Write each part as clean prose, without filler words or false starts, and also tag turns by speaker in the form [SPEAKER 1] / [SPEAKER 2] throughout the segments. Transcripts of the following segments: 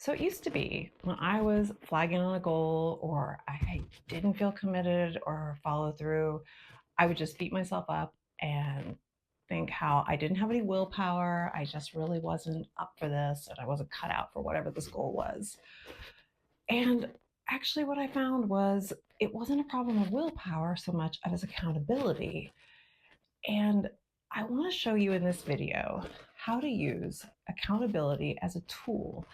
[SPEAKER 1] So it used to be when I was flagging on a goal or I didn't feel committed or follow through, I would just beat myself up and think how I didn't have any willpower. I just really wasn't up for this and I wasn't cut out for whatever this goal was. And actually, what I found was it wasn't a problem of willpower so much as accountability. And I want to show you in this video how to use accountability as a tool,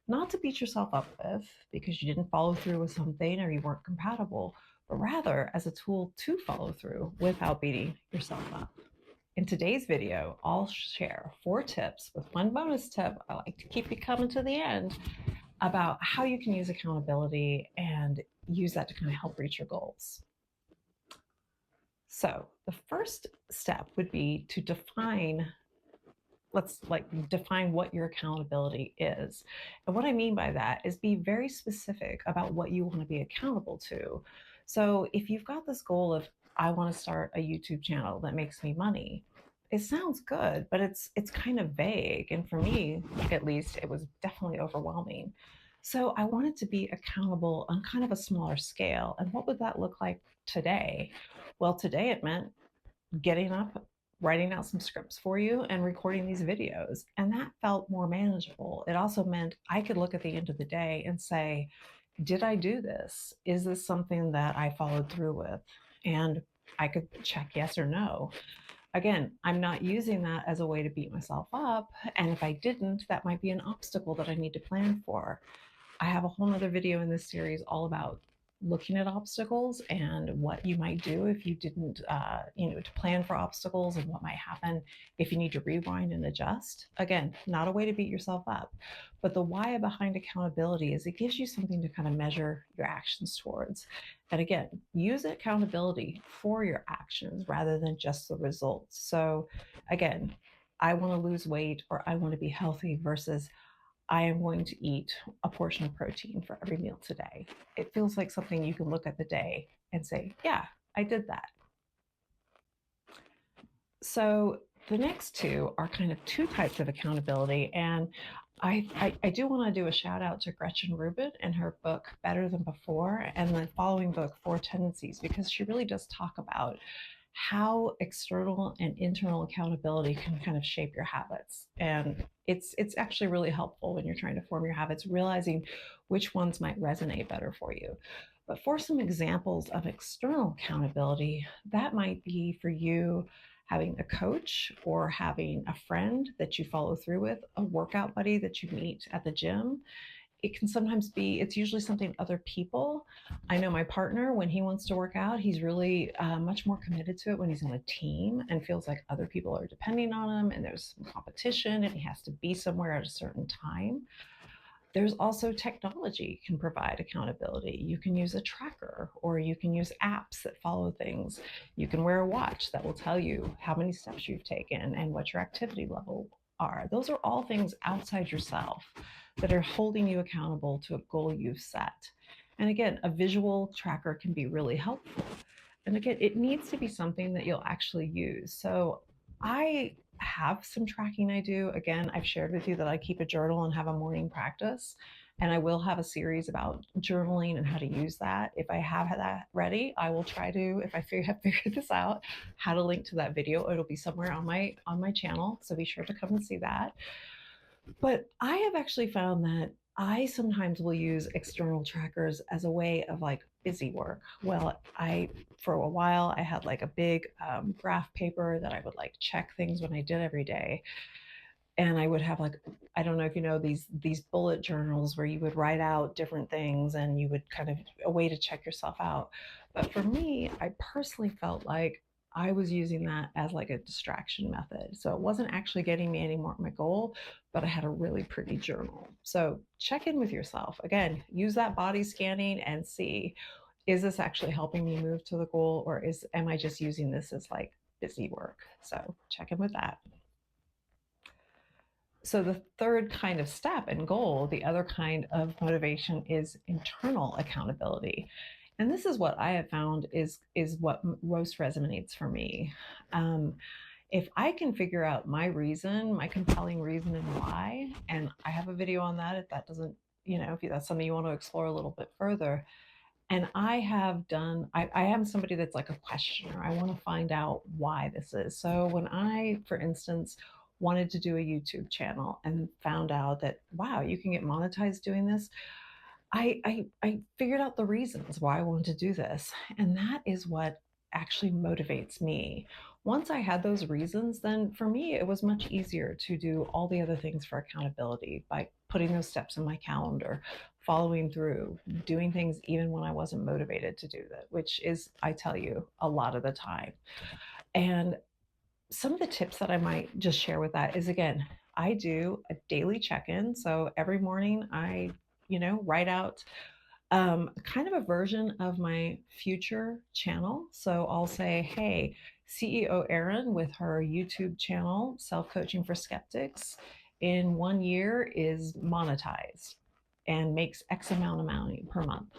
[SPEAKER 1] not to beat yourself up with because you didn't follow through with something or you weren't compatible, but rather as a tool to follow through without beating yourself up. In today's video, I'll share 4 tips with one bonus tip. I like to keep it coming to the end about how you can use accountability and use that to kind of help reach your goals. So the first step would be to define what your accountability is. And what I mean by that is be very specific about what you want to be accountable to. So if you've got this goal of I want to start a YouTube channel that makes me money, it sounds good, but it's kind of vague. And for me, at least, it was definitely overwhelming. So I wanted to be accountable on kind of a smaller scale. And what would that look like today? Well, today it meant getting up, writing out some scripts for you, and recording these videos. And that felt more manageable. It also meant I could look at the end of the day and say, did I do this? Is this something that I followed through with? And I could check yes or no. Again, I'm not using that as a way to beat myself up. And if I didn't, that might be an obstacle that I need to plan for. I have a whole nother video in this series all about looking at obstacles and what you might do if you didn't, to plan for obstacles and what might happen if you need to rewind and adjust. Again, not a way to beat yourself up, but the why behind accountability is it gives you something to kind of measure your actions towards. And again, use accountability for your actions rather than just the results. So again, I want to lose weight or I want to be healthy versus I am going to eat a portion of protein for every meal today. It feels like something you can look at the day and say, yeah, I did that. So the next two are kind of 2 types of accountability. And I do want to do a shout out to Gretchen Rubin and her book, Better Than Before, and the following book, Tendencies, because she really does talk about how external and internal accountability can kind of shape your habits. And it's actually really helpful when you're trying to form your habits, realizing which ones might resonate better for you. But for some examples of external accountability, that might be for you having a coach or having a friend that you follow through with, a workout buddy that you meet at the gym. It can sometimes be, it's usually something other people. I know my partner, when he wants to work out, he's really much more committed to it when he's on a team and feels like other people are depending on him and there's some competition and he has to be somewhere at a certain time. There's also technology can provide accountability. You can use a tracker or you can use apps that follow things. You can wear a watch that will tell you how many steps you've taken and what your activity level are. Those are all things outside yourself that are holding you accountable to a goal you've set. And again, a visual tracker can be really helpful. And again, it needs to be something that you'll actually use. So I have some tracking I do. Again, I've shared with you that I keep a journal and have a morning practice. And I will have a series about journaling and how to use that. If I have that ready, I will try to, if I have figured this out, how to link to that video. It'll be somewhere on my channel. So be sure to come and see that. But I have actually found that I sometimes will use external trackers as a way of like busy work. Well, for a while, I had like a big graph paper that I would like check things when I did every day. And I would have like, I don't know if you know these bullet journals where you would write out different things and you would kind of a way to check yourself out. But for me, I personally felt like I was using that as like a distraction method. So it wasn't actually getting me any more my goal, but I had a really pretty journal. So check in with yourself. Again, use that body scanning and see, is this actually helping me move to the goal or am I just using this as like busy work? So check in with that. So the third kind of step and goal, the other kind of motivation is internal accountability. And this is what I have found is what most resonates for me. Um, if I can figure out my reason, my compelling reason and why, and I have a video on that if that doesn't if that's something you want to explore a little bit further. And I am somebody that's like a questioner. I want to find out why this is. So when I, for instance, wanted to do a YouTube channel and found out that, wow, you can get monetized doing this, I figured out the reasons why I wanted to do this. And that is what actually motivates me. Once I had those reasons, then for me, it was much easier to do all the other things for accountability by putting those steps in my calendar, following through, doing things even when I wasn't motivated to do that, which is, I tell you, a lot of the time. And some of the tips that I might just share with that is, again, I do a daily check in. So every morning I write out kind of a version of my future channel. So I'll say, hey, CEO Erin with her YouTube channel, Self Coaching for Skeptics, in 1 year is monetized and makes X amount of money per month.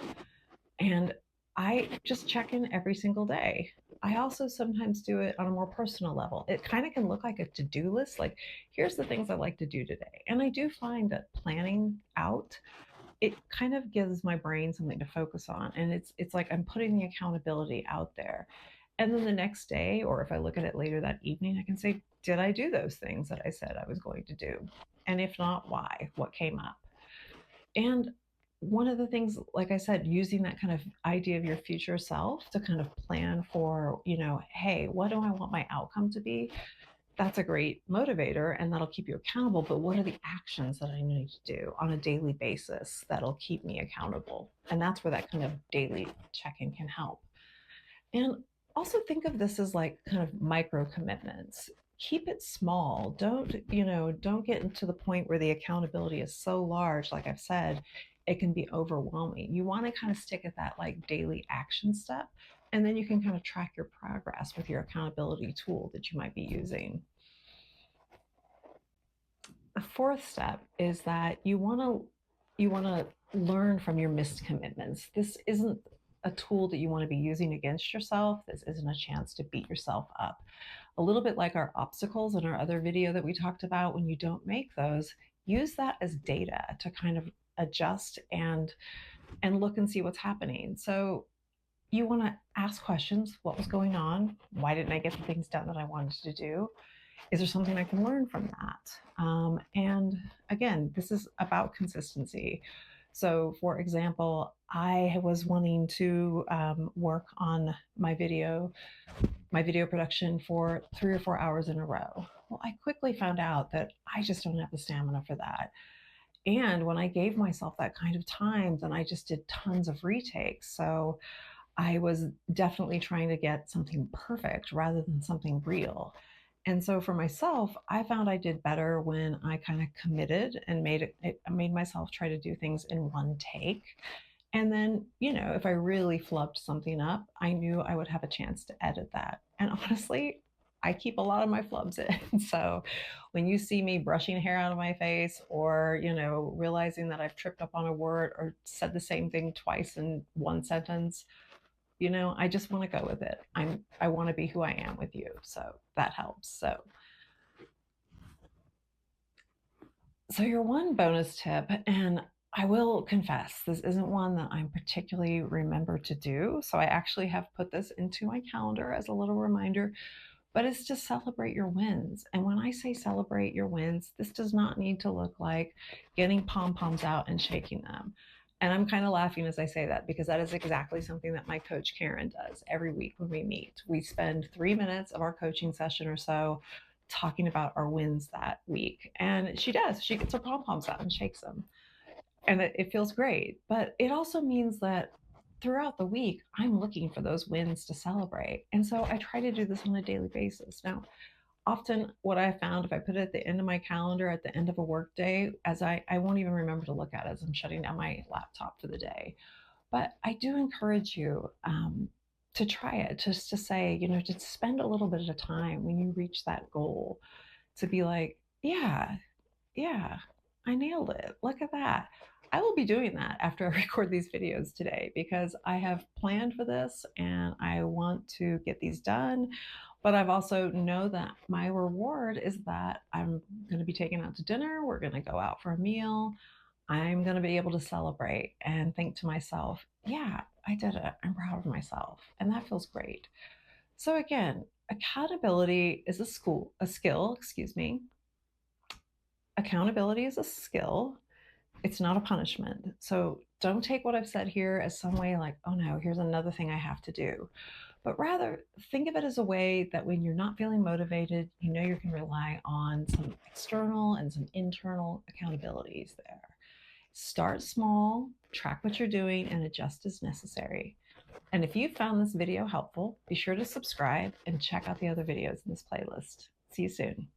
[SPEAKER 1] And I just check in every single day. I also sometimes do it on a more personal level. It kind of can look like a to do list, like, here's the things I'd like to do today. And I do find that planning out, it kind of gives my brain something to focus on, and it's like I'm putting the accountability out there. And then the next day, or if I look at it later that evening, I can say, did I do those things that I said I was going to do? And if not, why? What came up? And one of the things, like I said, using that kind of idea of your future self to kind of plan for, hey, what do I want my outcome to be? That's a great motivator and that'll keep you accountable. But what are the actions that I need to do on a daily basis that'll keep me accountable? And that's where that kind of daily check in can help. And also think of this as like kind of micro commitments. Keep it small. Don't get into the point where the accountability is so large, like I've said, it can be overwhelming. You want to kind of stick at that like daily action step, and then you can kind of track your progress with your accountability tool that you might be using. The fourth step is that you want to learn from your missed commitments. This isn't a tool that you want to be using against yourself. This isn't a chance to beat yourself up. A little bit like our obstacles in our other video that we talked about, when you don't make those, use that as data to kind of adjust and look and see what's happening. So you want to ask questions. What was going on? Why didn't I get the things done that I wanted to do? Is there something I can learn from that? And again, this is about consistency. So, for example, I was wanting to work on my video production for 3 or 4 hours in a row. Well, I quickly found out that I just don't have the stamina for that. And when I gave myself that kind of time, then I just did tons of retakes. So I was definitely trying to get something perfect rather than something real. And so for myself, I found I did better when I kind of committed and I made myself try to do things in one take. And then, if I really flubbed something up, I knew I would have a chance to edit that. And honestly, I keep a lot of my flubs in. So when you see me brushing hair out of my face, or, realizing that I've tripped up on a word or said the same thing twice in one sentence, I just want to go with it. I want to be who I am with you. So that helps. So your one bonus tip, and I will confess, this isn't one that I'm particularly remember to do. So I actually have put this into my calendar as a little reminder, but it's to celebrate your wins. And when I say celebrate your wins, this does not need to look like getting pom poms out and shaking them. And I'm kind of laughing as I say that because that is exactly something that my coach Karen does every week when we meet. We spend 3 minutes of our coaching session or so talking about our wins that week. And she does, she gets her pom poms out and shakes them. And it feels great. But it also means that throughout the week, I'm looking for those wins to celebrate. And so I try to do this on a daily basis. Now, often what I found, if I put it at the end of my calendar at the end of a work day, as I won't even remember to look at it as I'm shutting down my laptop for the day. But I do encourage you to try it, just to say, to spend a little bit of time when you reach that goal to be like, yeah, yeah, I nailed it. Look at that. I will be doing that after I record these videos today because I have planned for this and I want to get these done. But I've also know that my reward is that I'm going to be taken out to dinner. We're going to go out for a meal. I'm going to be able to celebrate and think to myself, yeah, I did it. I'm proud of myself. And that feels great. So again, accountability is a skill, excuse me. Accountability is a skill. It's not a punishment. So don't take what I've said here as some way like, oh no, here's another thing I have to do. But rather think of it as a way that when you're not feeling motivated, you know you can rely on some external and some internal accountabilities there. Start small, track what you're doing, and adjust as necessary. And if you found this video helpful, be sure to subscribe and check out the other videos in this playlist. See you soon.